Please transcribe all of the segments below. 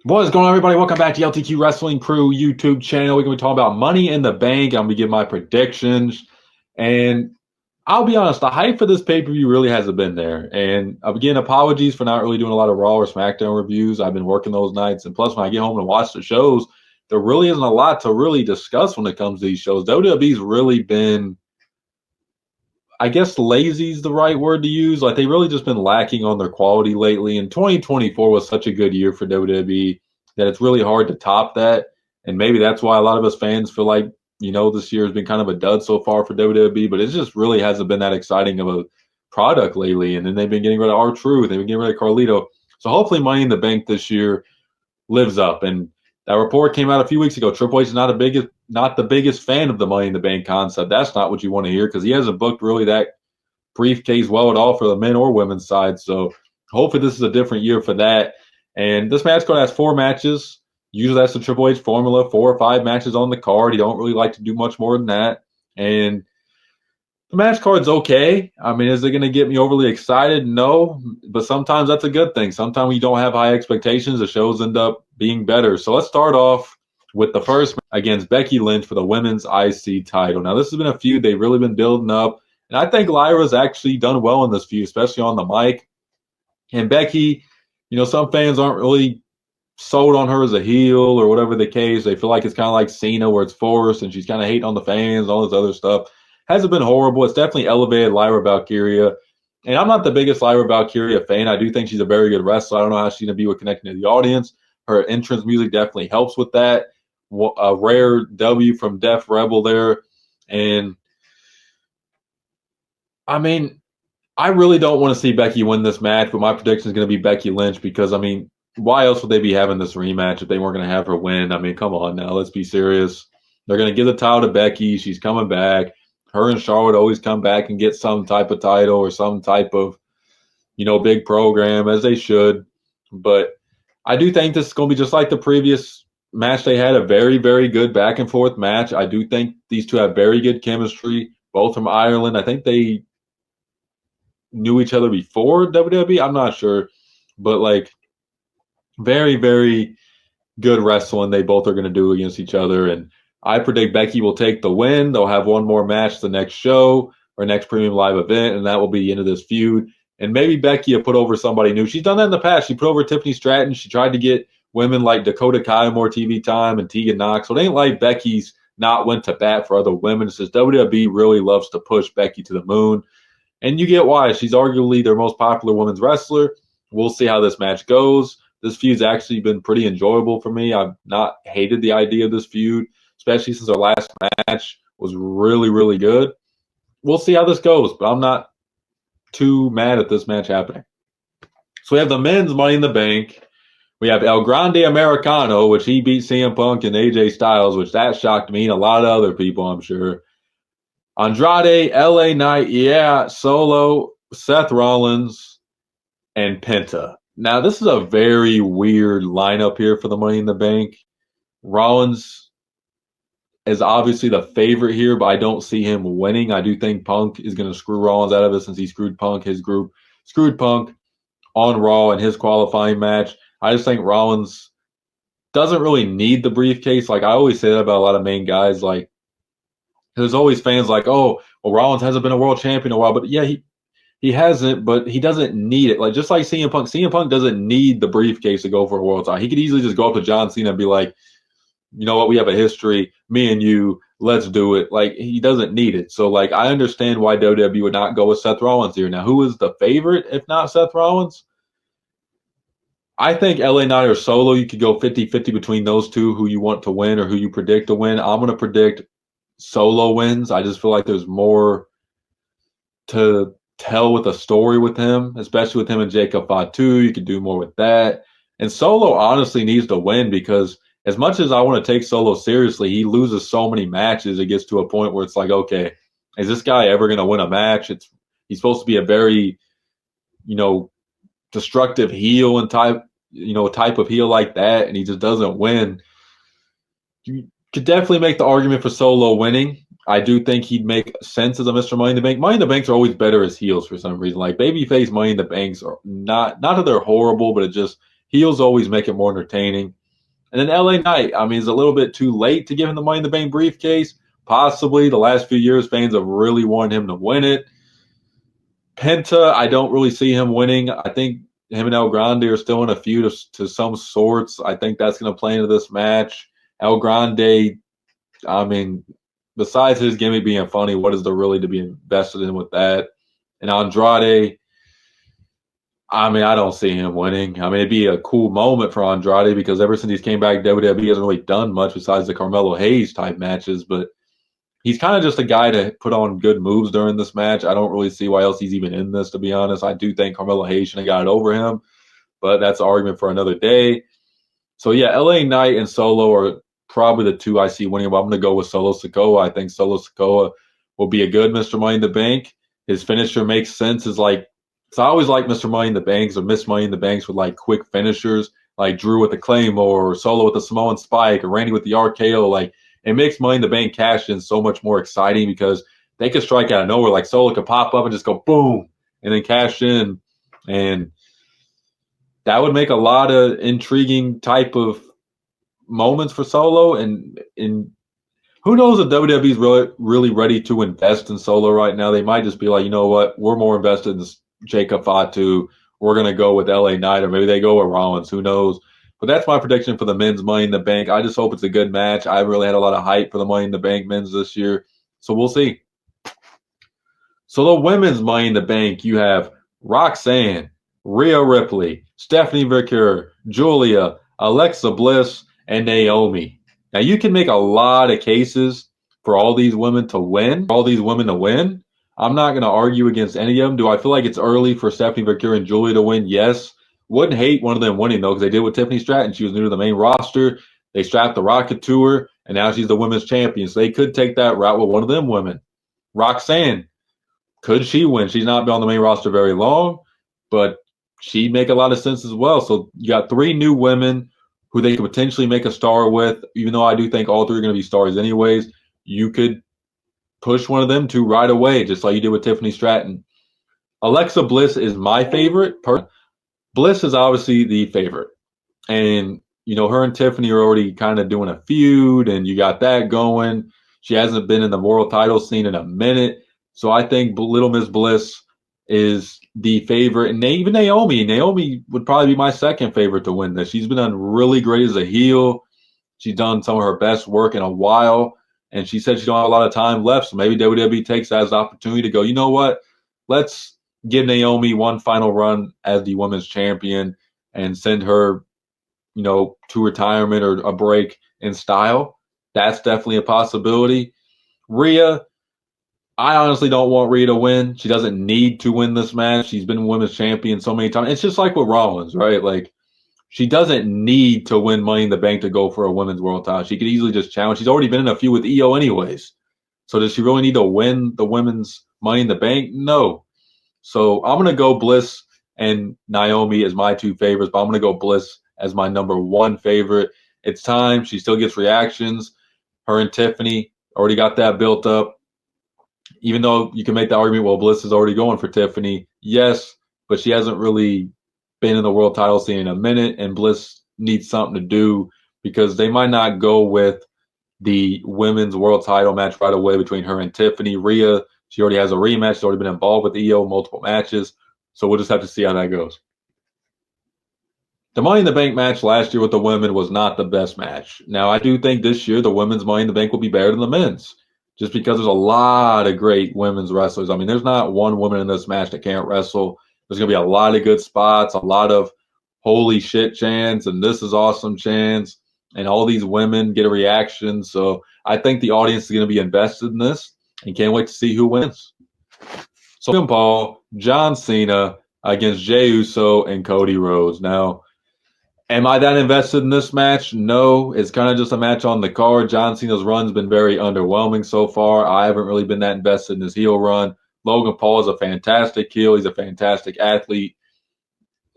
What is going on, everybody? Welcome back to LTQ Wrestling Crew YouTube channel. We're going to be talking about Money in the Bank. I'm going to give my predictions. And I'll be honest, the hype for this pay-per-view really hasn't been there. And again, apologies for not really doing a lot of Raw or SmackDown reviews. I've been working those nights. And plus, when I get home and watch the shows, there really isn't a lot to really discuss when it comes to these shows. WWE's really been, I guess, lazy is the right word to use. Like, they've really just been lacking on their quality lately. And 2024 was such a good year for WWE that it's really hard to top that. And maybe that's why a lot of us fans feel like, this year has been kind of a dud so far for WWE, but it just really hasn't been that exciting of a product lately. And then they've been getting rid of R-Truth, they've been getting rid of Carlito. So hopefully Money in the Bank this year lives up. And that report came out a few weeks ago. Triple H is not the biggest fan of the Money in the Bank concept. That's not what you want to hear because he hasn't booked really that briefcase well at all for the men or women's side. So hopefully this is a different year for that. And this match card has 4 matches. Usually that's the Triple H formula, 4 or 5 matches on the card. You don't really like to do much more than that. And the match card's okay. I mean, is it going to get me overly excited? No, but sometimes that's a good thing. Sometimes when you don't have high expectations, the shows end up being better. So let's start off with the first against Becky Lynch for the women's IC title. Now, this has been a feud they've really been building up, and I think Lyra's actually done well in this feud, especially on the mic. And Becky, some fans aren't really sold on her as a heel or whatever the case. They feel like it's kind of like Cena where it's forced and she's kind of hating on the fans, all this other stuff. Hasn't been horrible. It's definitely elevated Lyra Valkyria. And I'm not the biggest Lyra Valkyria fan. I do think she's a very good wrestler. I don't know how she's going to be with connecting to the audience. Her entrance music definitely helps with that. A rare W from Def Rebel there. And, I mean, I really don't want to see Becky win this match, but my prediction is going to be Becky Lynch because, why else would they be having this rematch if they weren't going to have her win? I mean, come on now. Let's be serious. They're going to give the title to Becky. She's coming back. Her and Charlotte always come back and get some type of title or some type of, big program, as they should. But I do think this is going to be just like the previous match they had, a very, very good back and forth match. I do think these two have very good chemistry, both from Ireland. I think they knew each other before WWE. I'm not sure. But, very, very good wrestling they both are going to do against each other. And I predict Becky will take the win. They'll have one more match the next show or next premium live event, and that will be the end of this feud. And maybe Becky will put over somebody new. She's done that in the past. She put over Tiffany Stratton. She tried to get women like Dakota Kai more TV time and Tegan Knox. So it ain't like Becky's not went to bat for other women. It's just WWE really loves to push Becky to the moon. And you get why. She's arguably their most popular women's wrestler. We'll see how this match goes. This feud's actually been pretty enjoyable for me. I've not hated the idea of this feud, especially since our last match was really, really good. We'll see how this goes, but I'm not too mad at this match happening. So we have the men's Money in the Bank. We have El Grande Americano, which he beat CM Punk and AJ Styles, which that shocked me and a lot of other people, I'm sure. Andrade, LA Knight, Solo, Seth Rollins, and Penta. Now, this is a very weird lineup here for the Money in the Bank. Rollins is obviously the favorite here, but I don't see him winning. I do think Punk is going to screw Rollins out of it since he screwed Punk. His group screwed Punk on Raw in his qualifying match. I just think Rollins doesn't really need the briefcase. Like, I always say that about a lot of main guys. Like, there's always fans like, oh, well, Rollins hasn't been a world champion in a while. But, yeah, he hasn't, but he doesn't need it. Like, just like CM Punk. CM Punk doesn't need the briefcase to go for a world title. He could easily just go up to John Cena and be like, you know what, we have a history, me and you, let's do it. Like, he doesn't need it. So, I understand why WWE would not go with Seth Rollins here. Now, who is the favorite if not Seth Rollins? I think LA Knight or Solo, you could go 50-50 between those two, who you want to win or who you predict to win. I'm going to predict Solo wins. I just feel like there's more to tell with a story with him, especially with him and Jacob Fatu. You could do more with that. And Solo honestly needs to win because as much as I want to take Solo seriously, he loses so many matches. It gets to a point where it's like, okay, is this guy ever going to win a match? He's supposed to be a very, destructive heel and type of heel like that, and he just doesn't win. You could definitely make the argument for Solo winning. I do think he'd make sense as a Mr. Money in the Bank. Money in the Banks are always better as heels for some reason. Like, babyface Money in the Banks are not that they're horrible, but Heels always make it more entertaining. And then LA Knight, I mean, it's a little bit too late to give him the Money in the Bank briefcase. Possibly the last few years, fans have really wanted him to win it. Penta, I don't really see him winning. I think him and El Grande are still in a feud to some sorts. I think that's going to play into this match. El Grande, I mean, besides his gimmick being funny, what is there really to be invested in with that? And Andrade, I mean, I don't see him winning. I mean, it'd be a cool moment for Andrade because ever since he's came back, WWE hasn't really done much besides the Carmelo Hayes type matches. But he's kind of just a guy to put on good moves during this match. I don't really see why else he's even in this, to be honest. I do think Carmelo Hayes should have got it over him, but that's an argument for another day. So, yeah, LA Knight and Solo are probably the two I see winning, but I'm going to go with Solo Sikoa. I think Solo Sikoa will be a good Mr. Money in the Bank. His finisher makes sense. So I always like Mr. Money in the Banks or Miss Money in the Banks with like quick finishers, like Drew with the Claymore, or Solo with the Samoan Spike, or Randy with the RKO. Like, it makes Money in the Bank cash in so much more exciting because they could strike out of nowhere. Like Solo could pop up and just go boom and then cash in. And that would make a lot of intriguing type of moments for Solo. And who knows if WWE is really ready to invest in Solo right now. They might just be like, you know what, we're more invested in this Jacob Fatu. We're going to go with LA Knight, or maybe they go with Rollins. Who knows? But that's my prediction for the men's Money in the Bank. I just hope it's a good match. I really had a lot of hype for the Money in the Bank men's this year. So we'll see. So the women's Money in the Bank, you have Roxanne, Rhea Ripley, Stephanie Victor, Julia, Alexa Bliss, and Naomi. Now you can make a lot of cases for all these women to win. I'm not going to argue against any of them. Do I feel like it's early for Stephanie Victor and Julia to win? Yes. Wouldn't hate one of them winning, though, because they did with Tiffany Stratton. She was new to the main roster. They strapped the Rocket to her, and now she's the women's champion. So they could take that route with one of them women. Roxanne, could she win? She's not been on the main roster very long, but she'd make a lot of sense as well. So you got three new women who they could potentially make a star with, even though I do think all three are going to be stars anyways. You could push one of them to right away, just like you did with Tiffany Stratton. Alexa Bliss is my favorite. Bliss is obviously the favorite. And, you know, her and Tiffany are already kind of doing a feud, and you got that going. She hasn't been in the world title scene in a minute. So I think Little Miss Bliss is the favorite. And even Naomi would probably be my second favorite to win this. She's been done really great as a heel. She's done some of her best work in a while. And she said she don't have a lot of time left, so maybe WWE takes that as an opportunity to go, you know what? Let's give Naomi one final run as the women's champion and send her, you know, to retirement or a break in style. That's definitely a possibility. Rhea, I honestly don't want Rhea to win. She doesn't need to win this match. She's been women's champion so many times. It's just like with Rollins, right? Like, she doesn't need to win Money in the Bank to go for a women's world title. She could easily just challenge. She's already been in a feud with EO anyways. So does she really need to win the women's Money in the Bank? No. So I'm going to go Bliss and Naomi as my two favorites, but I'm going to go Bliss as my number one favorite. It's time. She still gets reactions. Her and Tiffany already got that built up. Even though you can make the argument, well, Bliss is already going for Tiffany. Yes, but she hasn't really been in the world title scene in a minute, and Bliss needs something to do because they might not go with the women's world title match right away between her and Tiffany. Rhea, she already has a rematch. She's already been involved with EO multiple matches. So we'll just have to see how that goes. The Money in the Bank match last year with the women was not the best match. Now, I do think this year the women's Money in the Bank will be better than the men's just because there's a lot of great women's wrestlers. I mean, there's not one woman in this match that can't wrestle. There's going to be a lot of good spots, a lot of holy shit chants, and this is awesome chants, and all these women get a reaction. So I think the audience is going to be invested in this and can't wait to see who wins. So Logan Paul, John Cena against Jey Uso and Cody Rhodes. Now, am I that invested in this match? No, it's kind of just a match on the card. John Cena's run's been very underwhelming so far. I haven't really been that invested in his heel run. Logan Paul is a fantastic heel. He's a fantastic athlete.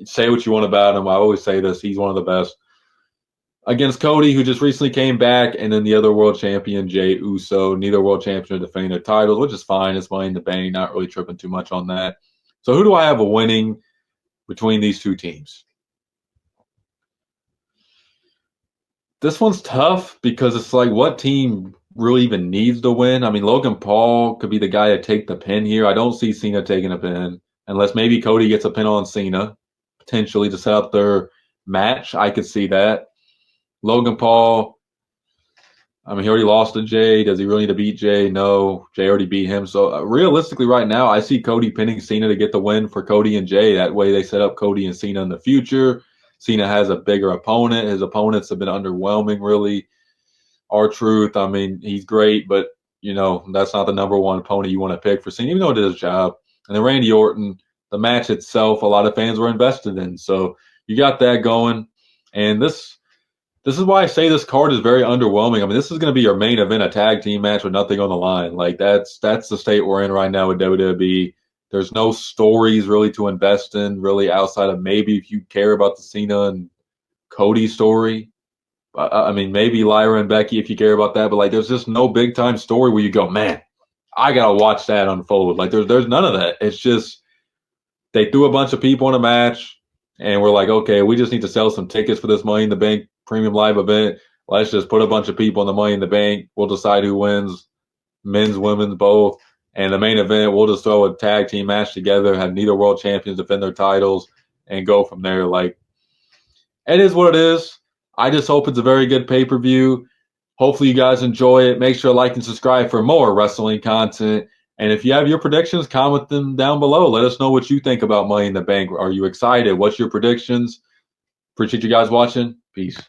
Say what you want about him. I always say this. He's one of the best. Against Cody, who just recently came back, and then the other world champion, Jey Uso. Neither world champion are defending their titles, which is fine. It's Money in the Bank. Not really tripping too much on that. So who do I have winning between these two teams? This one's tough because it's like, what team really even needs to win? I mean, Logan Paul could be the guy to take the pin here. I don't see Cena taking a pin unless maybe Cody gets a pin on Cena, potentially to set up their match. I could see that. Logan Paul, I mean, he already lost to Jay. Does he really need to beat Jay? No. Jay already beat him. So realistically, right now, I see Cody pinning Cena to get the win for Cody and Jay. That way they set up Cody and Cena in the future. Cena has a bigger opponent. His opponents have been underwhelming, really. R-Truth, I mean, he's great, but, you know, that's not the number one opponent you want to pick for Cena, even though it did his job. And then Randy Orton, the match itself, a lot of fans were invested in. So you got that going. And this is why I say this card is very underwhelming. I mean, this is going to be your main event, a tag team match with nothing on the line. Like, that's the state we're in right now with WWE. There's no stories really to invest in, really, outside of maybe if you care about the Cena and Cody story. I mean, maybe Lyra and Becky if you care about that, but like, there's just no big time story where you go, man, I gotta watch that unfold. Like, there's none of that. It's just they threw a bunch of people in a match, and we're like, okay, we just need to sell some tickets for this Money in the Bank premium live event. Let's just put a bunch of people in the Money in the Bank. We'll decide who wins, men's, women's, both. And the main event, we'll just throw a tag team match together, have neither world champions defend their titles, and go from there. Like, it is what it is. I just hope it's a very good pay-per-view. Hopefully you guys enjoy it. Make sure to like and subscribe for more wrestling content. And if you have your predictions, comment them down below. Let us know what you think about Money in the Bank. Are you excited? What's your predictions? Appreciate you guys watching. Peace.